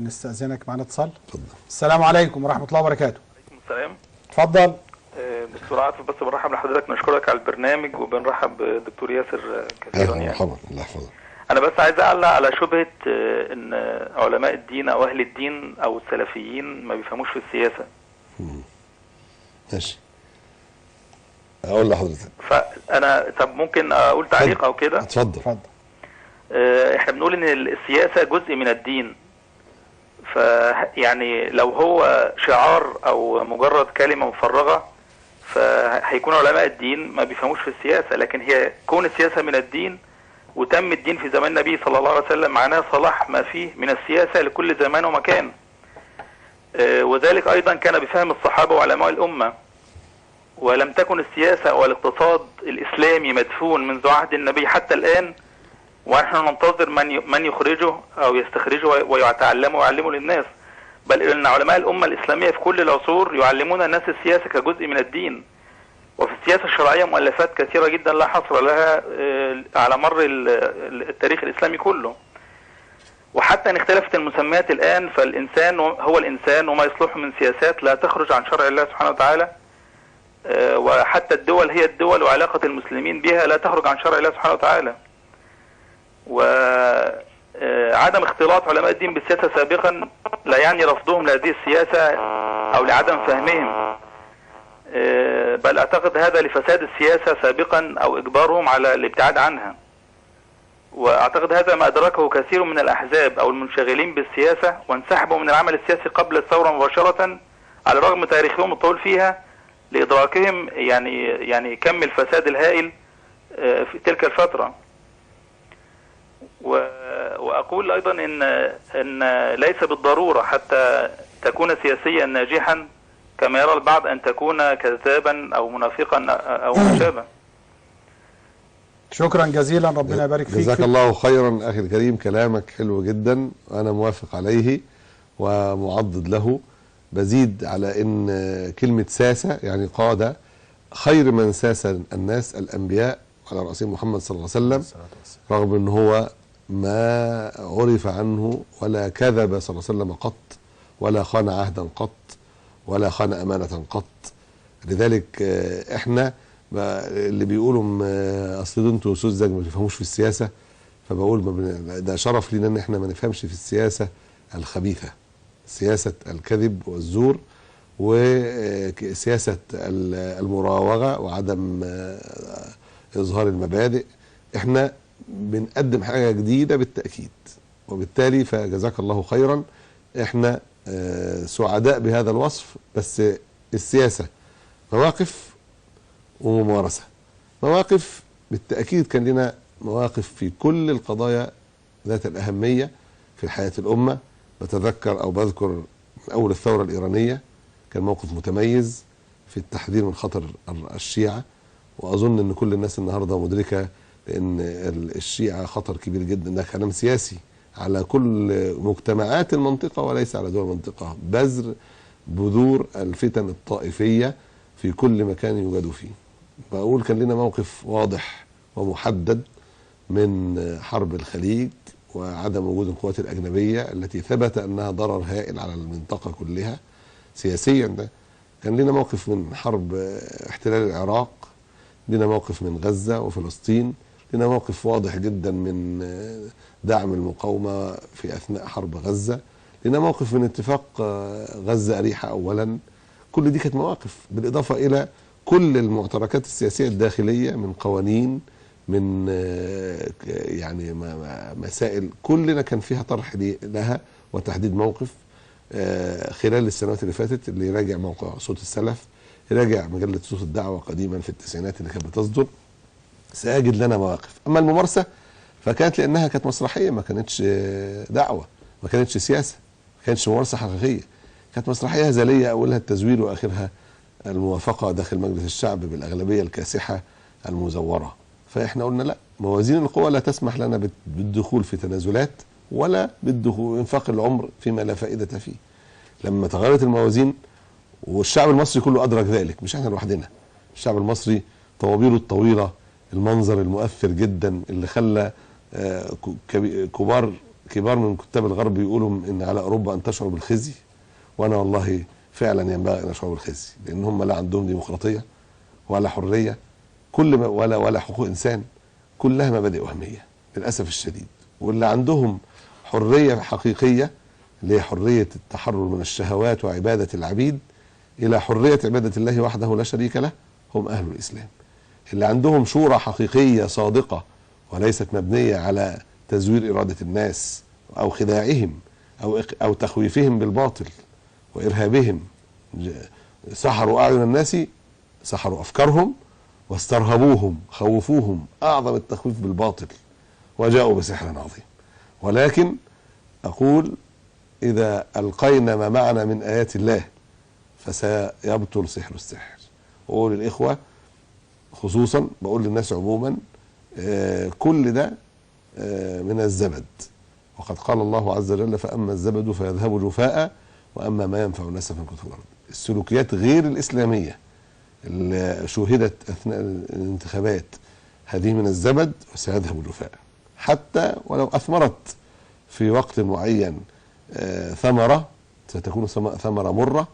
نستأذنك معنا اتصال. اتفضل. السلام عليكم ورحمة الله وبركاته. وعليكم السلام. اتفضل. دكتور عاطف، بس برحب لحضرتك، نشكرك على البرنامج وبنرحب بدكتور ياسر كثيرا. يعني مرحبا، الله يحفظك. انا بس عايز اعلق على شبهة ان علماء الدين او اهل الدين او السلفيين ما بيفهموش في السياسة. ماشي، اقول لحضرتك. فانا طب ممكن اقول تعليق او كده؟ اتفضل. احنا بنقول ان السياسة جزء من الدين، فيعني لو هو شعار او مجرد كلمة مفرغة فهيكون علماء الدين ما بيفهموش في السياسة، لكن هي كون السياسة من الدين وتم الدين في زمان النبي صلى الله عليه وسلم معناه صلاح ما فيه من السياسة لكل زمان ومكان. وذلك أيضا كان بفهم الصحابة وعلماء الأمة، ولم تكن السياسة والاقتصاد الإسلامي مدفون منذ عهد النبي حتى الآن، ونحن ننتظر من يخرجه أو يستخرجه ويتعلمه ويعلمه للناس، بل إن علماء الأمة الإسلامية في كل العصور يعلمون الناس السياسة كجزء من الدين. وفي السياسة الشرعية مؤلفات كثيرة جدا لا حصر لها على مر التاريخ الإسلامي كله. وحتى ان اختلفت المسميات الآن، فالإنسان هو الإنسان وما يصلح من سياسات لا تخرج عن شرع الله سبحانه وتعالى، وحتى الدول هي الدول وعلاقة المسلمين بها لا تخرج عن شرع الله سبحانه وتعالى. وعدم اختلاط علماء الدين بالسياسة سابقا لا يعني رفضهم لهذه السياسة أو لعدم فهمهم، بل أعتقد هذا لفساد السياسة سابقا أو إجبارهم على الابتعاد عنها. وأعتقد هذا ما أدركه كثير من الأحزاب أو المنشغلين بالسياسة وانسحبوا من العمل السياسي قبل الثورة مباشرة على رغم تاريخهم الطويل فيها، لإدراكهم يعني كم الفساد الهائل في تلك الفترة. وأقول أيضا إن ليس بالضرورة حتى تكون سياسيا ناجحا كما يرى البعض أن تكون كذابا أو منافقا أو مشابه. شكرا جزيلا، ربنا يبارك فيك. جزاك الله خيرا أخي الكريم، كلامك حلو جدا وأنا موافق عليه ومعضد له. بزيد على إن كلمة ساسة يعني قادة، خير من ساس الناس الأنبياء على رأسهم محمد صلى الله عليه وسلم، رغم أن هو ما عرف عنه ولا كذب صلى الله عليه وسلم قط، ولا خان عهدا قط، ولا خان أمانة قط. لذلك احنا اللي بيقولوا اصل انتوا سذج ما بتفهموش في السياسة، فبقول ده شرف لنا ان احنا ما نفهمش في السياسة الخبيثة، سياسة الكذب والزور وسياسة المراوغة وعدم إظهار المبادئ. احنا بنقدم حاجة جديدة بالتأكيد، وبالتالي فجزاك الله خيرا. احنا سعداء بهذا الوصف، بس السياسة مواقف وممارسة. مواقف بالتأكيد كان لنا مواقف في كل القضايا ذات الأهمية في حياة الأمة. بتذكر أو بذكر من أول الثورة الإيرانية كان موقف متميز في التحذير من خطر الشيعة، وأظن أن كل الناس النهاردة مدركة لأن الشيعة خطر كبير جدا. ده كلام سياسي على كل مجتمعات المنطقة وليس على دول المنطقة، بذور الفتن الطائفية في كل مكان يوجد فيه. بقول كان لنا موقف واضح ومحدد من حرب الخليج وعدم وجود القوات الأجنبية التي ثبت أنها ضرر هائل على المنطقة كلها سياسيا. ده كان لنا موقف من حرب احتلال العراق، لنا موقف من غزة وفلسطين، لنا موقف واضح جدا من دعم المقاومة في أثناء حرب غزة، لنا موقف من اتفاق غزة أريحة أولا. كل دي كانت مواقف، بالإضافة إلى كل المعتركات السياسية الداخلية من قوانين، من يعني مسائل كلنا كان فيها طرح لها وتحديد موقف. خلال السنوات اللي فاتت اللي يراجع موقع صوت السلف، يراجع مجلة صوت الدعوة قديما في التسعينات اللي كانت بتصدر، سيجد لنا مواقف. أما الممارسة فكانت لأنها كانت مسرحية، ما كانتش دعوة، ما كانتش سياسة، ما كانتش ممارسة حقيقية، كانت مسرحية هزلية أولها التزوير وآخرها الموافقة داخل مجلس الشعب بالأغلبية الكاسحة المزورة. فإحنا قلنا لا، موازين القوى لا تسمح لنا بالدخول في تنازلات ولا بالدخول انفاق العمر فيما لا فائدة فيه. لما تغيرت الموازين والشعب المصري كله أدرك ذلك، مش احنا لوحدنا، الشعب المصري طوابيره الطويلة، المنظر المؤثر جدا اللي خلى كبار كبار من كتاب الغرب بيقولوا ان على اوروبا ان تشعر بالخزي، وانا والله فعلا ينبغي ان اشعر بالخزي، لان هم لا عندهم ديمقراطيه ولا حريه، كل ما ولا حقوق انسان، كلها مبادئ وهميه للاسف الشديد. واللي عندهم حريه حقيقيه اللي هي حريه التحرر من الشهوات وعباده العبيد الى حريه عباده الله وحده لا شريك له هم اهل الاسلام. اللي عندهم شورى حقيقيه صادقه وليست مبنيه على تزوير اراده الناس او خداعهم او تخويفهم بالباطل وارهابهم، سحروا اعين الناس، سحروا افكارهم واسترهبوهم، خوفوهم اعظم التخويف بالباطل، وجاءوا بسحر عظيم. ولكن اقول اذا القينا ما معنا من ايات الله فسيبطل سحر السحر. واقول للاخوه خصوصا، بقول للناس عموما، كل ده من الزبد، وقد قال الله عز وجل فاما الزبد فيذهب جفاء واما ما ينفع الناس فيمكث في الارض. السلوكيات غير الاسلاميه اللي شوهدت اثناء الانتخابات هذه من الزبد وسيذهب جفاء، حتى ولو اثمرت في وقت معين ثمره ستكون ثمره مره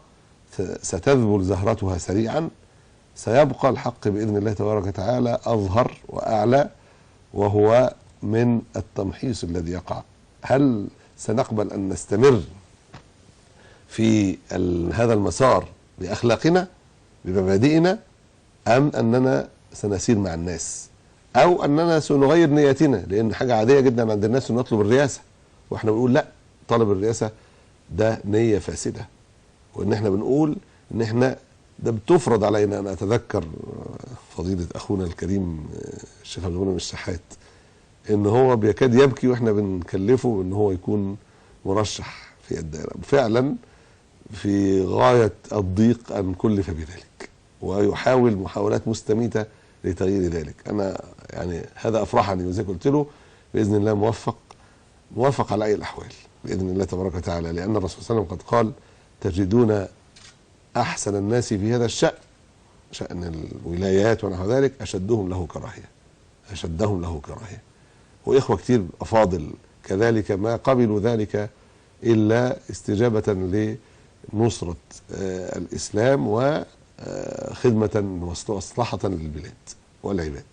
ستذبل زهرتها سريعا، سيبقى الحق باذن الله تبارك وتعالى اظهر واعلى، وهو من التمحيص الذي يقع. هل سنقبل ان نستمر في هذا المسار باخلاقنا بمبادئنا، ام اننا سنسير مع الناس، او اننا سنغير نيتنا؟ لان حاجه عاديه جدا عند الناس ان نطلب الرئاسه، واحنا بنقول لا، طلب الرئاسه ده نيه فاسده، وان احنا بنقول ان احنا ده بتفرض علينا. انا اتذكر فضيله اخونا الكريم الشيخ عبد المنعم الشحات ان هو بيكاد يبكي واحنا بنكلفه ان هو يكون مرشح في الدائره، فعلا في غايه الضيق ان كلف بذلك، ويحاول محاولات مستميته لتغيير ذلك. انا يعني هذا افرحني، وزي قلت له باذن الله موفق على اي الاحوال باذن الله تبارك وتعالى، لان الرسول صلى الله عليه وسلم قد قال تجدون احسن الناس في هذا الشأن، شأن الولايات ونحو ذلك، اشدهم له كراهيه. واخوه كتير افاضل كذلك ما قبلوا ذلك الا استجابه لنصره الاسلام وخدمه ومصلحه للبلاد والعباد.